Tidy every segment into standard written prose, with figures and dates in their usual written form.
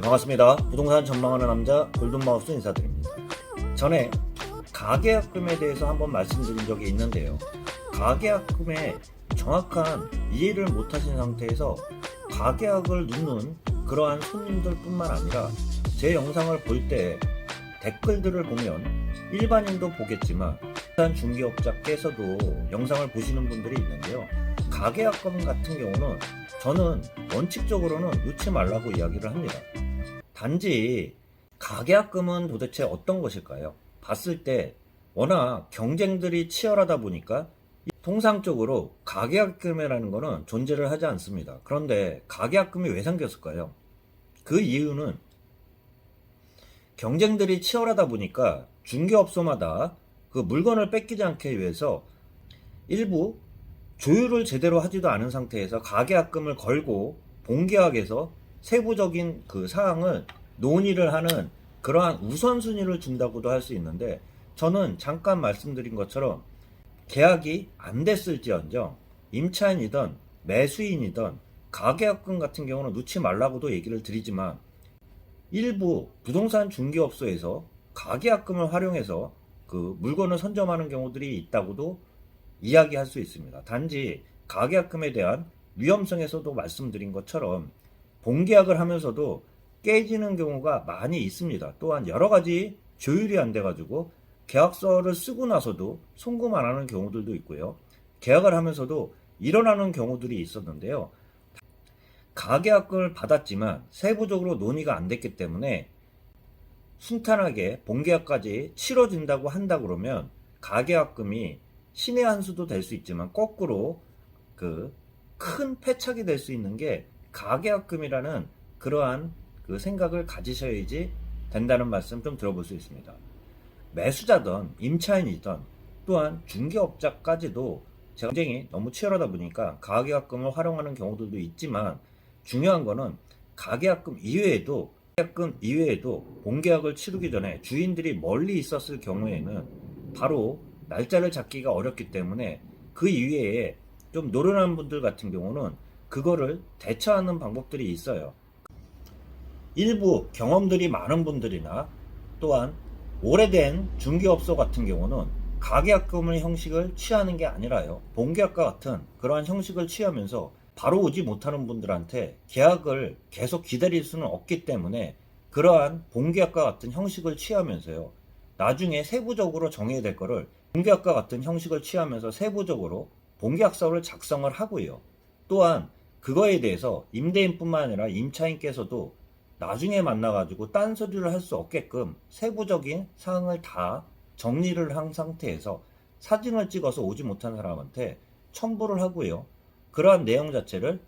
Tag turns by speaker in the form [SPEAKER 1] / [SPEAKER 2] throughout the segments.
[SPEAKER 1] 반갑습니다. 부동산 전망하는 남자 골든마우스 인사드립니다. 전에 가계약금에 대해서 한번 말씀드린 적이 있는데요. 가계약금에 정확한 이해를 못하신 상태에서 가계약을 눕는 그러한 손님들 뿐만 아니라 제 영상을 볼 때 댓글들을 보면 일반인도 보겠지만 일단 중개업자께서도 영상을 보시는 분들이 있는데요. 가계약금 같은 경우는 저는 원칙적으로는 넣지 말라고 이야기를 합니다. 단지 가계약금은 도대체 어떤 것일까요? 봤을 때 워낙 경쟁들이 치열하다 보니까 통상적으로 가계약금이라는 것은 존재를 하지 않습니다. 그런데 가계약금이 왜 생겼을까요? 그 이유는 경쟁들이 치열하다 보니까 중개업소마다 그 물건을 뺏기지 않기 위해서 일부 조율을 제대로 하지도 않은 상태에서 가계약금을 걸고 본계약에서 세부적인 그 사항을 논의를 하는 그러한 우선순위를 준다고도 할 수 있는데, 저는 잠깐 말씀드린 것처럼 계약이 안 됐을지언정 임차인이든 매수인이든 가계약금 같은 경우는 넣지 말라고도 얘기를 드리지만, 일부 부동산 중개업소에서 가계약금을 활용해서 그 물건을 선점하는 경우들이 있다고도 이야기할 수 있습니다. 단지 가계약금에 대한 위험성에서도 말씀드린 것처럼 본계약을 하면서도 깨지는 경우가 많이 있습니다. 또한 여러 가지 조율이 안 돼가지고 계약서를 쓰고 나서도 송금 안 하는 경우들도 있고요. 계약을 하면서도 일어나는 경우들이 있었는데요. 가계약금을 받았지만 세부적으로 논의가 안 됐기 때문에 순탄하게 본계약까지 치러진다고 한다 그러면 가계약금이 신의 한 수도 될 수 있지만 거꾸로 그 큰 패착이 될 수 있는 게 가계약금이라는 그러한 그 생각을 가지셔야지 된다는 말씀 좀 들어볼 수 있습니다. 매수자든 임차인이든 또한 중개업자까지도 경쟁이 너무 치열하다 보니까 가계약금을 활용하는 경우들도 있지만, 중요한 거는 가계약금 이외에도 본계약을 치르기 전에 주인들이 멀리 있었을 경우에는 바로 날짜를 잡기가 어렵기 때문에 그 이외에 좀 노련한 분들 같은 경우는 그거를 대처하는 방법들이 있어요. 일부 경험들이 많은 분들이나 또한 오래된 중개업소 같은 경우는 가계약금의 형식을 취하는 게 아니라요, 본계약과 같은 그러한 형식을 취하면서 바로 오지 못하는 분들한테 계약을 계속 기다릴 수는 없기 때문에 그러한 본계약과 같은 형식을 취하면서요, 나중에 세부적으로 정해야 될 거를 본계약과 같은 형식을 취하면서 세부적으로 본계약서를 작성을 하고요. 또한 그거에 대해서 임대인뿐만 아니라 임차인께서도 나중에 만나가지고 딴소리를 할 수 없게끔 세부적인 사항을 다 정리를 한 상태에서 사진을 찍어서 오지 못한 사람한테 첨부를 하고요. 그러한 내용 자체를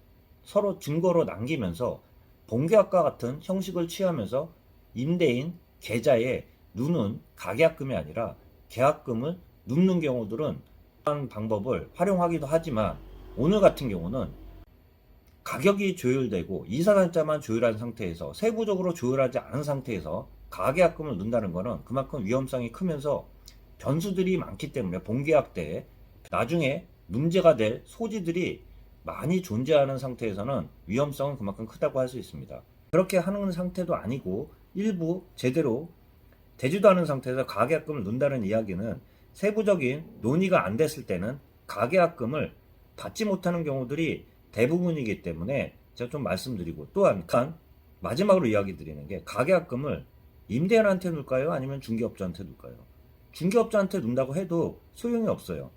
[SPEAKER 1] 서로 증거로 남기면서 본계약과 같은 형식을 취하면서 임대인 계좌에 누는 가계약금이 아니라 계약금을 눕는 경우들은 그런 방법을 활용하기도 하지만, 오늘 같은 경우는 가격이 조율되고 이사단자만 조율한 상태에서 세부적으로 조율하지 않은 상태에서 가계약금을 넣는다는 것은 그만큼 위험성이 크면서 변수들이 많기 때문에 본계약 때 나중에 문제가 될 소지들이 많이 존재하는 상태에서는 위험성은 그만큼 크다고 할 수 있습니다. 그렇게 하는 상태도 아니고 일부 제대로 되지도 않은 상태에서 가계약금을 넣는다는 이야기는 세부적인 논의가 안 됐을 때는 가계약금을 받지 못하는 경우들이 대부분이기 때문에 제가 좀 말씀드리고, 또한 마지막으로 이야기 드리는 게 가계약금을 임대인한테 넣을까요? 아니면 중개업자한테 넣을까요? 중개업자한테 넣는다고 해도 소용이 없어요.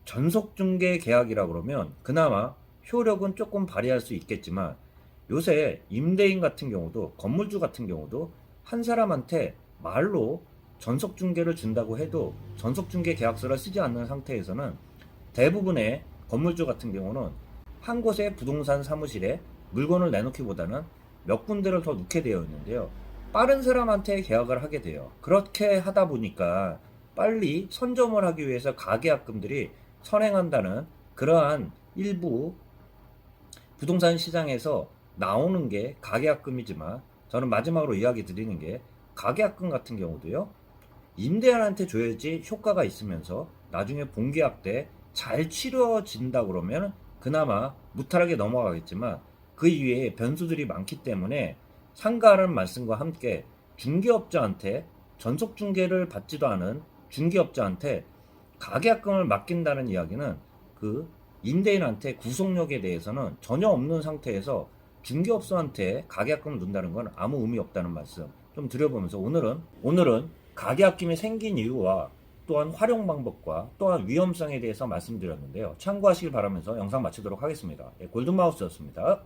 [SPEAKER 1] 전속중개 계약이라 그러면 그나마 효력은 조금 발휘할 수 있겠지만, 요새 임대인 같은 경우도 건물주 같은 경우도 한 사람한테 말로 전속중개를 준다고 해도 전속중개 계약서를 쓰지 않는 상태에서는 대부분의 건물주 같은 경우는 한 곳의 부동산 사무실에 물건을 내놓기보다는 몇 군데를 더 놓게 되어 있는데요. 빠른 사람한테 계약을 하게 돼요. 그렇게 하다 보니까 빨리 선점을 하기 위해서 가계약금들이 선행한다는 그러한 일부 부동산 시장에서 나오는 게 가계약금이지만, 저는 마지막으로 이야기 드리는 게 가계약금 같은 경우도요, 임대인한테 줘야지 효과가 있으면서 나중에 본계약 때 잘 치러진다 그러면 그나마 무탈하게 넘어가겠지만, 그 이외에 변수들이 많기 때문에 상가라는 말씀과 함께 중개업자한테 전속 중개를 받지도 않은 중개업자한테 가계약금을 맡긴다는 이야기는 그 임대인한테 구속력에 대해서는 전혀 없는 상태에서 중개업소한테 가계약금을 둔다는 건 아무 의미 없다는 말씀 좀 드려보면서 오늘은 가계약금이 생긴 이유와 또한 활용 방법과 또한 위험성에 대해서 말씀드렸는데요. 참고하시길 바라면서 영상 마치도록 하겠습니다. 골든마우스였습니다.